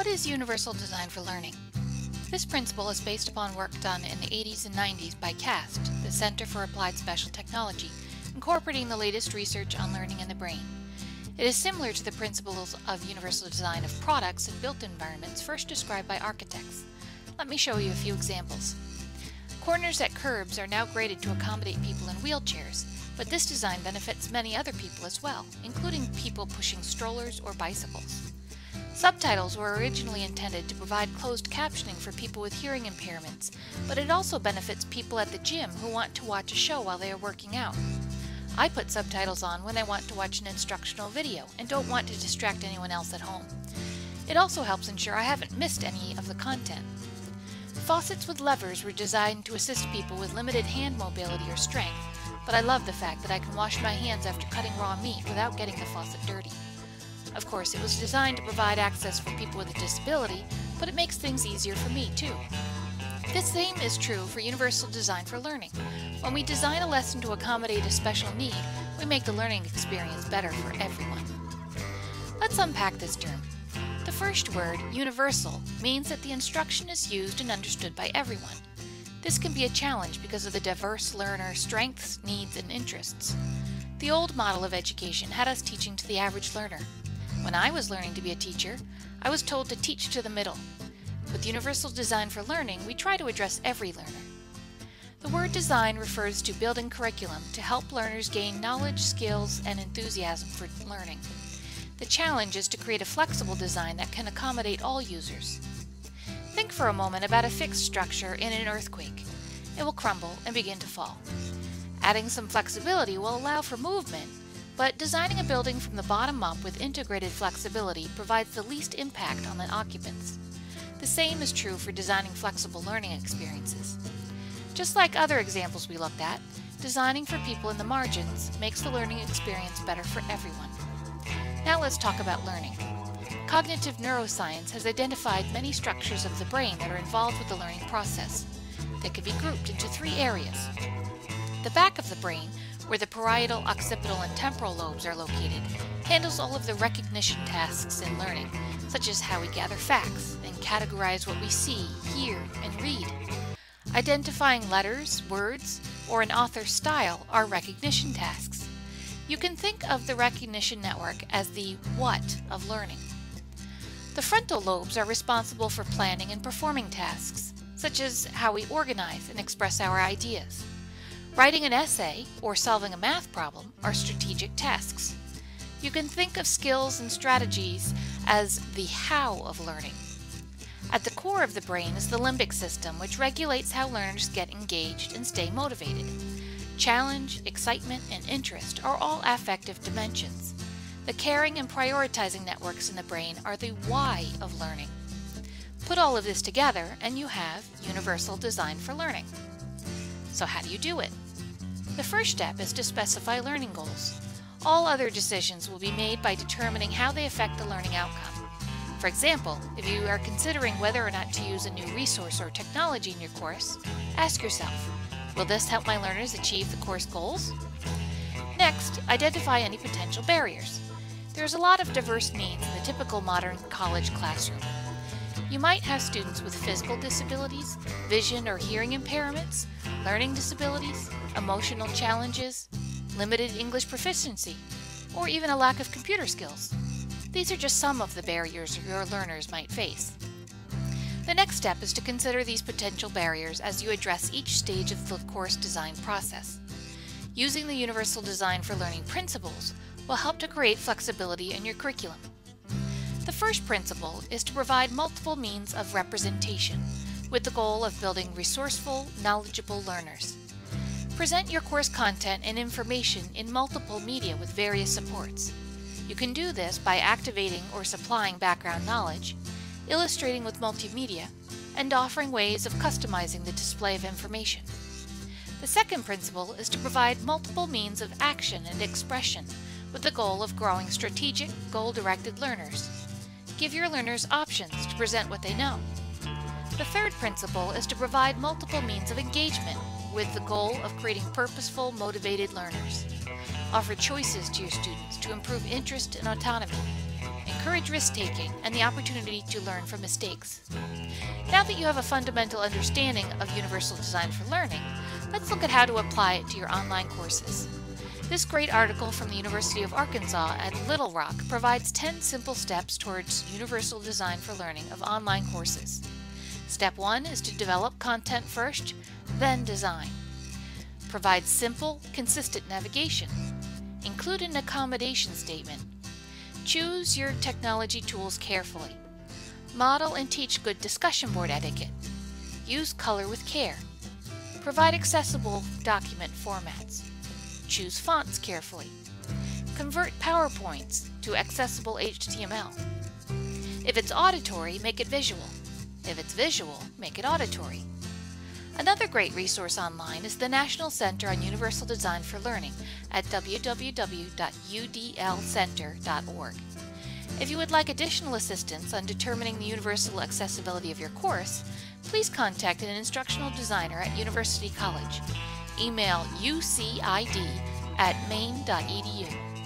What is universal design for learning? This principle is based upon work done in the 80s and 90s by CAST, the Center for Applied Special Technology, incorporating the latest research on learning in the brain. It is similar to the principles of universal design of products and built environments first described by architects. Let me show you a few examples. Corners at curbs are now graded to accommodate people in wheelchairs, but this design benefits many other people as well, including people pushing strollers or bicycles. Subtitles were originally intended to provide closed captioning for people with hearing impairments, but it also benefits people at the gym who want to watch a show while they are working out. I put subtitles on when I want to watch an instructional video and don't want to distract anyone else at home. It also helps ensure I haven't missed any of the content. Faucets with levers were designed to assist people with limited hand mobility or strength, but I love the fact that I can wash my hands after cutting raw meat without getting the faucet dirty. Of course, it was designed to provide access for people with a disability, but it makes things easier for me too. The same is true for universal design for learning. When we design a lesson to accommodate a special need, we make the learning experience better for everyone. Let's unpack this term. The first word, universal, means that the instruction is used and understood by everyone. This can be a challenge because of the diverse learner strengths, needs, and interests. The old model of education had us teaching to the average learner. When I was learning to be a teacher, I was told to teach to the middle. With universal design for learning, we try to address every learner. The word design refers to building curriculum to help learners gain knowledge, skills, and enthusiasm for learning. The challenge is to create a flexible design that can accommodate all users. Think for a moment about a fixed structure in an earthquake. It will crumble and begin to fall. Adding some flexibility will allow for movement, but designing a building from the bottom up with integrated flexibility provides the least impact on the occupants. The same is true for designing flexible learning experiences. Just like other examples we looked at, designing for people in the margins makes the learning experience better for everyone. Now let's talk about learning. Cognitive neuroscience has identified many structures of the brain that are involved with the learning process. They can be grouped into three areas. The back of the brain, where the parietal, occipital, and temporal lobes are located, handles all of the recognition tasks in learning, such as how we gather facts and categorize what we see, hear, and read. Identifying letters, words, or an author's style are recognition tasks. You can think of the recognition network as the what of learning. The frontal lobes are responsible for planning and performing tasks, such as how we organize and express our ideas. Writing an essay or solving a math problem are strategic tasks. You can think of skills and strategies as the how of learning. At the core of the brain is the limbic system, which regulates how learners get engaged and stay motivated. Challenge, excitement, and interest are all affective dimensions. The caring and prioritizing networks in the brain are the why of learning. Put all of this together and you have universal design for learning. So how do you do it? The first step is to specify learning goals. All other decisions will be made by determining how they affect the learning outcome. For example, if you are considering whether or not to use a new resource or technology in your course, ask yourself, will this help my learners achieve the course goals? Next, identify any potential barriers. There's a lot of diverse needs in the typical modern college classroom. You might have students with physical disabilities, vision or hearing impairments, learning disabilities, emotional challenges, limited English proficiency, or even a lack of computer skills. These are just some of the barriers your learners might face. The next step is to consider these potential barriers as you address each stage of the course design process. Using the Universal Design for Learning principles will help to create flexibility in your curriculum. The first principle is to provide multiple means of representation, with the goal of building resourceful, knowledgeable learners. Present your course content and information in multiple media with various supports. You can do this by activating or supplying background knowledge, illustrating with multimedia, and offering ways of customizing the display of information. The second principle is to provide multiple means of action and expression with the goal of growing strategic, goal-directed learners. Give your learners options to present what they know. The third principle is to provide multiple means of engagement with the goal of creating purposeful, motivated learners. Offer choices to your students to improve interest and autonomy. encourage risk-taking and the opportunity to learn from mistakes. Now that you have a fundamental understanding of Universal Design for Learning, let's look at how to apply it to your online courses. This great article from the University of Arkansas at Little Rock provides 10 simple steps towards Universal Design for Learning of online courses. Step 1 is to develop content first, then design. Provide simple, consistent navigation. Include an accommodation statement. Choose your technology tools carefully. Model and teach good discussion board etiquette. Use color with care. Provide accessible document formats. Choose fonts carefully. Convert PowerPoints to accessible HTML. If it's auditory, make it visual. If it's visual, make it auditory. Another great resource online is the National Center on Universal Design for Learning at www.udlcenter.org. If you would like additional assistance on determining the universal accessibility of your course, please contact an instructional designer at University College. Email ucid@maine.edu.